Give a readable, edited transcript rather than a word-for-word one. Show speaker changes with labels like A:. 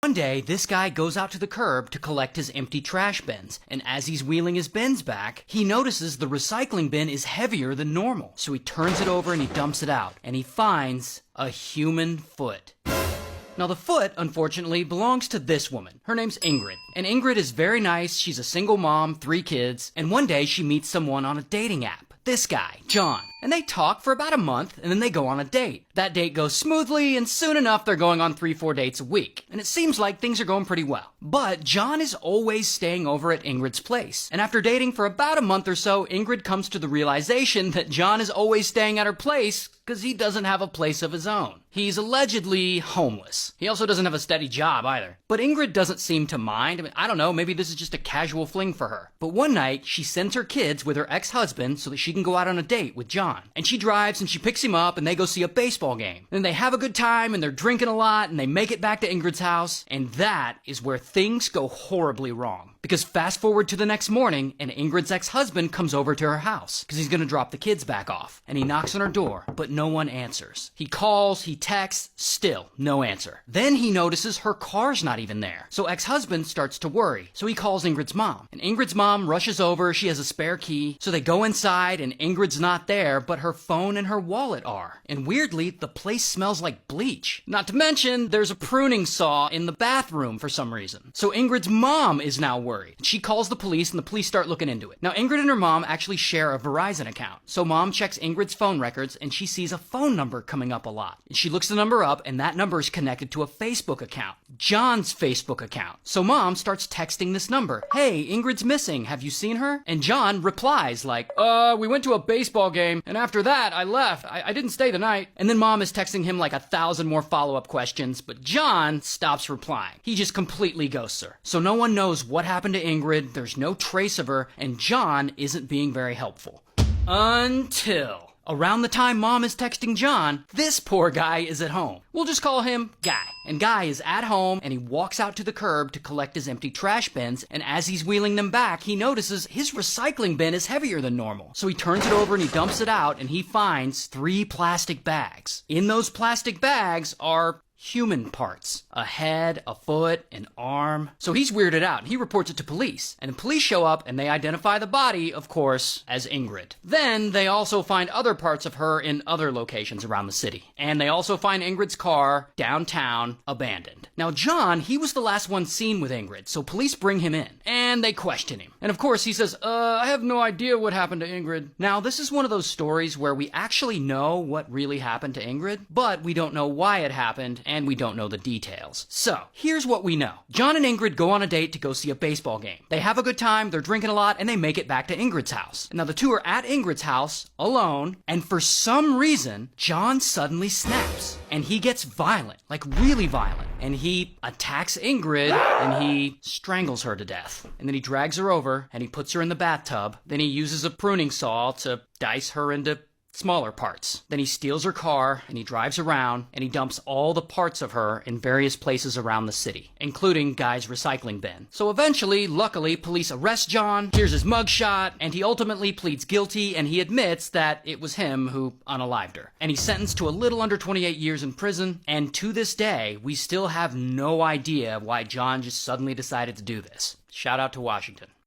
A: One day, this guy goes out to the curb to collect his empty trash bins, and as he's wheeling his bins back, he notices the recycling bin is heavier than normal. So he turns it over and he dumps it out, and he finds a human foot. Now the foot, unfortunately, belongs to this woman. Her name's Ingrid. And Ingrid is very nice, she's a single mom, 3 kids, and one day she meets someone on a dating app. This guy, John. And they talk for about a month, and then they go on a date. That date goes smoothly, and soon enough they're going on 3-4 dates a week. And it seems like things are going pretty well. But John is always staying over at Ingrid's place. And after dating for about a month or so, Ingrid comes to the realization that John is always staying at her place because he doesn't have a place of his own. He's allegedly homeless. He also doesn't have a steady job either. But Ingrid doesn't seem to mind. I mean, I don't know, maybe this is just a casual fling for her. But one night, she sends her kids with her ex-husband so that she can go out on a date with John. And she drives and she picks him up and they go see a baseball game. And they have a good time and they're drinking a lot and they make it back to Ingrid's house. And that is where things go horribly wrong. Because fast forward to the next morning and Ingrid's ex-husband comes over to her house because he's going to drop the kids back off. And he knocks on her door, but no one answers. He calls, he texts, still no answer. Then he notices her car's not even there. So ex-husband starts to worry. So he calls Ingrid's mom. And Ingrid's mom rushes over, she has a spare key. So they go inside and Ingrid's not there, but her phone and her wallet are. And weirdly, the place smells like bleach. Not to mention, there's a pruning saw in the bathroom for some reason. So Ingrid's mom is now worried. She calls the police and the police start looking into it. Now Ingrid and her mom actually share a Verizon account. So mom checks Ingrid's phone records and she sees a phone number coming up a lot. And she looks the number up and that number is connected to a Facebook account. John's Facebook account. So mom starts texting this number. Hey, Ingrid's missing. Have you seen her? And John replies like, we went to a baseball game and after that I left. I didn't stay the night. And then mom is texting him like 1,000 more follow-up questions, but John stops replying. He just completely ghosts her. So no one knows what happened to Ingrid, there's no trace of her, and John isn't being very helpful. Until around the time mom is texting John, this poor guy is at home. We'll just call him Guy. And Guy is at home and he walks out to the curb to collect his empty trash bins, and as he's wheeling them back, he notices his recycling bin is heavier than normal. So he turns it over and he dumps it out and he finds 3 plastic bags. In those plastic bags are human parts. A head, a foot, an arm. So he's weirded out and he reports it to police. And the police show up and they identify the body, of course, as Ingrid. Then they also find other parts of her in other locations around the city. And they also find Ingrid's car downtown abandoned. Now John, he was the last one seen with Ingrid, so police bring him in and they question him. And of course he says, I have no idea what happened to Ingrid. Now this is one of those stories where we actually know what really happened to Ingrid, but we don't know why it happened and we don't know the details. So, here's what we know. John and Ingrid go on a date to go see a baseball game. They have a good time, they're drinking a lot, and they make it back to Ingrid's house. Now, the two are at Ingrid's house, alone, and for some reason, John suddenly snaps. And he gets violent, like really violent. And he attacks Ingrid, and he strangles her to death. And then he drags her over, and he puts her in the bathtub. Then he uses a pruning saw to dice her into smaller parts. Then he steals her car and he drives around and he dumps all the parts of her in various places around the city, including Guy's recycling bin. So eventually, luckily, police arrest John, here's his mugshot, and he ultimately pleads guilty and he admits that it was him who unalived her. And he's sentenced to a little under 28 years in prison, and to this day, we still have no idea why John just suddenly decided to do this. Shout out to Washington.